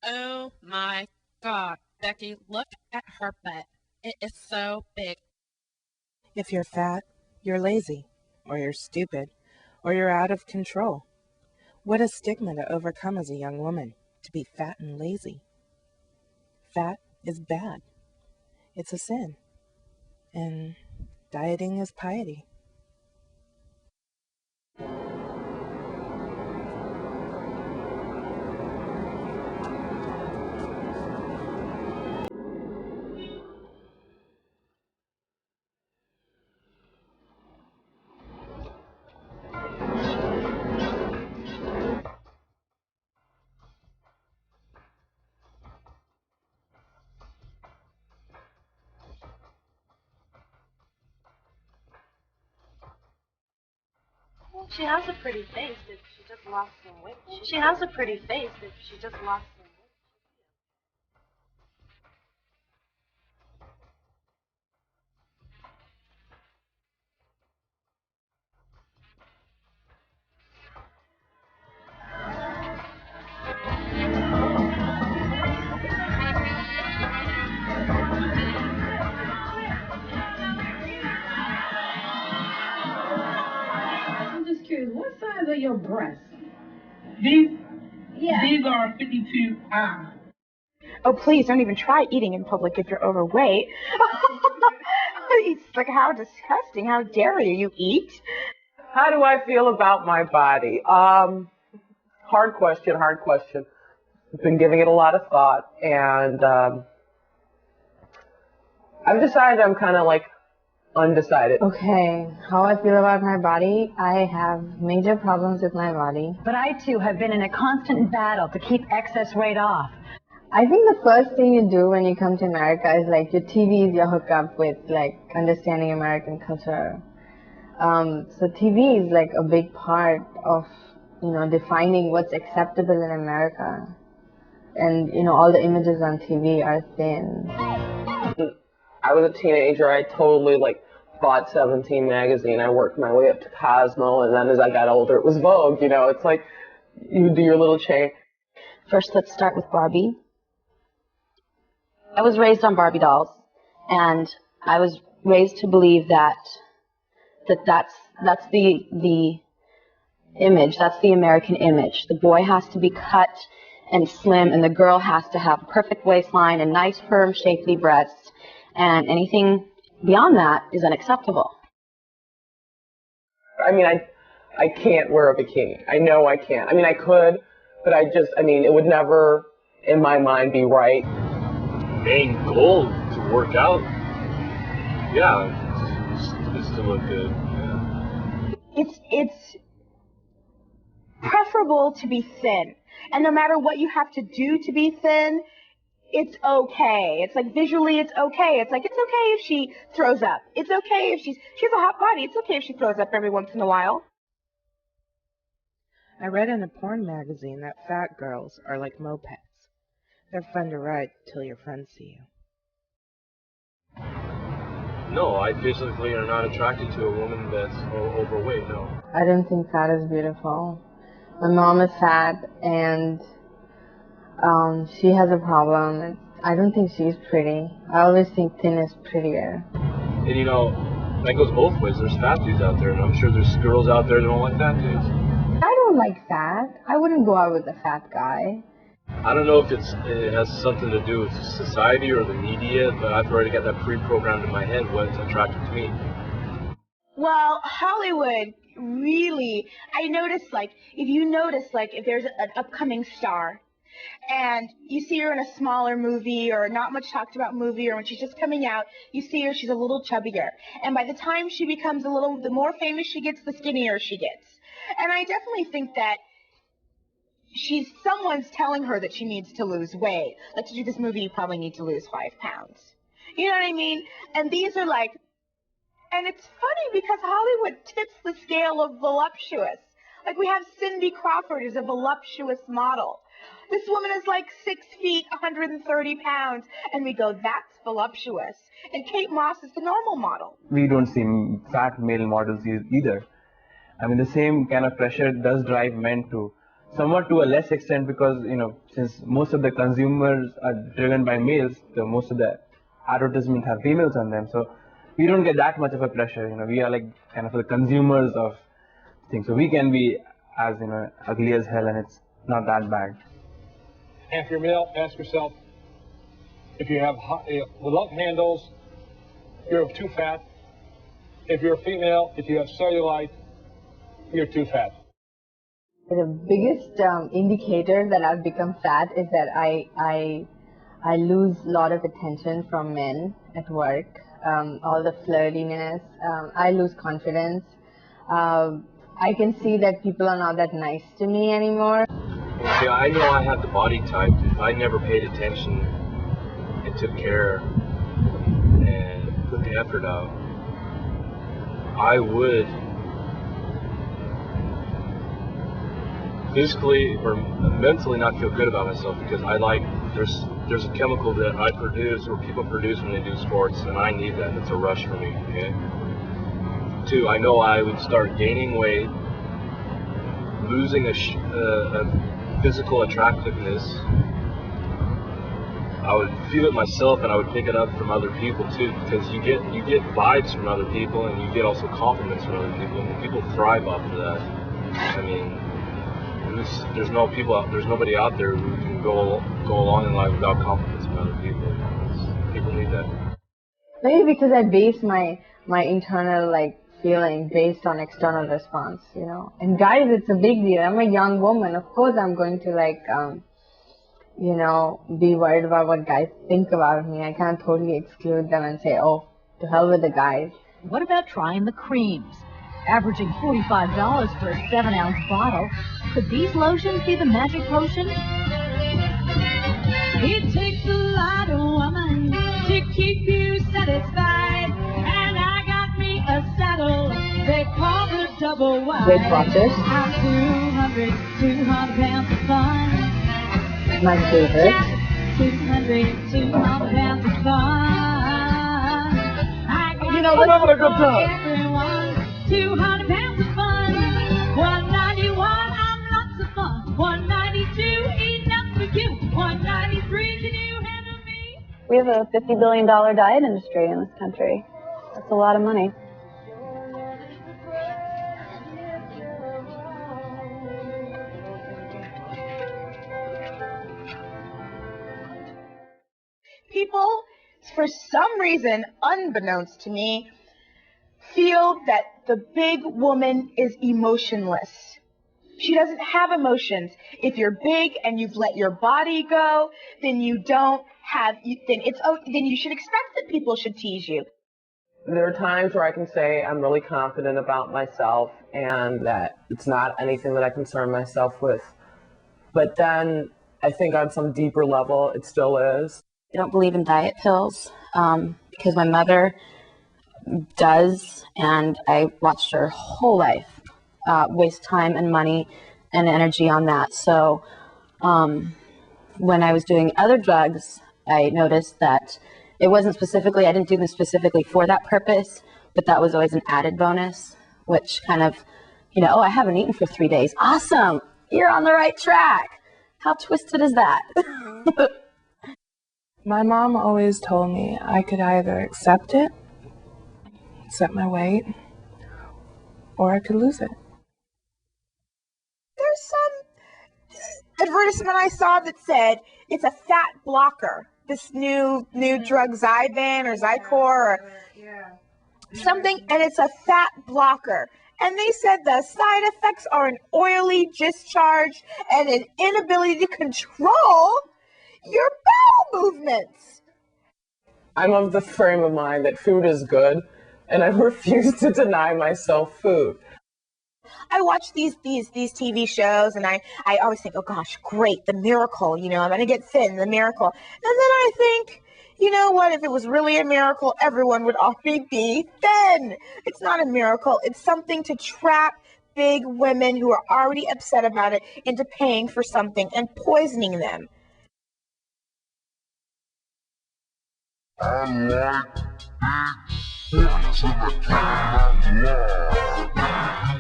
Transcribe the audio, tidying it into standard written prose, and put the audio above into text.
Oh my God, Becky, look at her butt. It is so big. If you're fat, you're lazy, or you're stupid, or you're out of control. What a stigma to overcome as a young woman, to be fat and lazy. Fat is bad. It's a sin. And dieting is piety. Well, she has a pretty face if she just lost some weight. She has a pretty face if she just lost some weight. I'm just curious, what size are your breasts? These Yeah. these are 52I. Oh, please don't even try eating in public if you're overweight. It's like, how disgusting. How dare you? You eat? How do I feel about my body? Hard question, hard question. I've been giving it a lot of thought, and I've decided I'm kind of like undecided. Okay, how I feel about my body, I have major problems with my body. But I too have been in a constant battle to keep excess weight off. I think the first thing you do when you come to America is like your TV is your hookup with like understanding American culture. So TV is like a big part of, you know, defining what's acceptable in America. And, you know, all the images on TV are thin. I was a teenager. I totally like bought 17 magazine. I worked my way up to Cosmo, and then as I got older, it was Vogue. You know, it's like you do your little chain. First, let's start with Barbie. I was raised on Barbie dolls, and I was raised to believe that's the image, that's the American image. The boy has to be cut and slim, and the girl has to have a perfect waistline and nice, firm, shapely breasts, and anything beyond that is unacceptable. I mean, I can't wear a bikini. I know I can't. I mean, I could, but it would never, in my mind, be right. Main goal to work out, yeah, is to look good. Yeah. It's preferable to be thin. And no matter what you have to do to be thin, it's okay. It's like visually it's okay. It's like it's okay if she throws up. It's okay if she has a hot body. It's okay if she throws up every once in a while. I read in a porn magazine that fat girls are like mopeds. They're fun to ride till your friends see you. No, I physically am not attracted to a woman that's overweight, no. I don't think fat is beautiful. My mom is fat, and she has a problem. I don't think she's pretty. I always think thin is prettier. And you know, that goes both ways. There's fat dudes out there, and I'm sure there's girls out there that don't like fat dudes. I don't like fat. I wouldn't go out with a fat guy. I don't know if it has something to do with society or the media, but I've already got that pre-programmed in my head what's attractive to me. Well, Hollywood really, I noticed, like, if there's an upcoming star, and you see her in a smaller movie or not much talked about movie, or when she's just coming out, you see her, she's a little chubbier. And by the time she becomes the more famous she gets, the skinnier she gets. And I definitely think that someone's telling her that she needs to lose weight. Like, to do this movie, you probably need to lose 5 pounds. You know what I mean? And these are like, and it's funny because Hollywood tips the scale of voluptuous. Like, we have Cindy Crawford as a voluptuous model. This woman is like 6 feet, 130 pounds, and we go, that's voluptuous. And Kate Moss is the normal model. We don't see fat male models either. I mean, the same kind of pressure does drive men to somewhat to a less extent because, since most of the consumers are driven by males, most of the advertisements have females on them. So we don't get that much of a pressure. We are like kind of the consumers of things. So we can be as, ugly as hell, and it's not that bad. And if you're male, ask yourself, if you have love handles, you're too fat. If you're a female, if you have cellulite, you're too fat. The biggest indicator that I've become fat is that I lose a lot of attention from men at work. All the flirtiness. I lose confidence. I can see that people are not that nice to me anymore. See, I know I have the body type. If I never paid attention and took care and put the effort out, I would physically or mentally not feel good about myself, because there's a chemical that I produce or people produce when they do sports, and I need that. It's a rush for me. Okay. 2, I know I would start gaining weight, losing a physical attractiveness. I would feel it myself, and I would pick it up from other people too, because you get vibes from other people, and you get also compliments from other people, and people thrive off of that. I mean, there's nobody out there who can go along in life without compliments from other people. People need that. Maybe because I base my internal feeling based on external response, And guys, it's a big deal. I'm a young woman. Of course, I'm going to be worried about what guys think about me. I can't totally exclude them and say, oh, to hell with the guys. What about trying the creams? Averaging $45 for a 7-ounce bottle. Could these lotions be the magic potion? It takes a lot of woman to keep you satisfied, and I got me a saddle they call the double wide. Weight Watchers. I'm 200 pounds of fun. My favorite. 200 pounds of fun. I'm having a good time. Everyone, 200 pounds of fun. 191, I'm lots of fun. 192, enough for you. 193, can you handle me? We have a $50 billion diet industry in this country. That's a lot of money. People, for some reason, unbeknownst to me, feel that the big woman is emotionless. She doesn't have emotions. If you're big and you've let your body go, then you don't have. Then you should expect that people should tease you. There are times where I can say I'm really confident about myself and that it's not anything that I concern myself with. But then I think on some deeper level, it still is. I don't believe in diet pills because my mother does, and I watched her whole life waste time and money and energy on that. So when I was doing other drugs, I noticed that it wasn't specifically, I didn't do them specifically for that purpose, but that was always an added bonus, which kind of, oh, I haven't eaten for 3 days. Awesome, you're on the right track. How twisted is that? My mom always told me I could either accept it, accept my weight, or I could lose it. There's some advertisement I saw that said it's a fat blocker. This new drug Zyban or Zycor or something, and it's a fat blocker. And they said the side effects are an oily discharge and an inability to control your bowel movements. I'm of the frame of mind that food is good, and I refuse to deny myself food. I watch these TV shows, and I always think, oh gosh, great, the miracle, I'm going to get thin, the miracle. And then I think, you know what, if it was really a miracle, everyone would already be thin. It's not a miracle. It's something to trap big women who are already upset about it into paying for something and poisoning them. I want big boys in the game of war.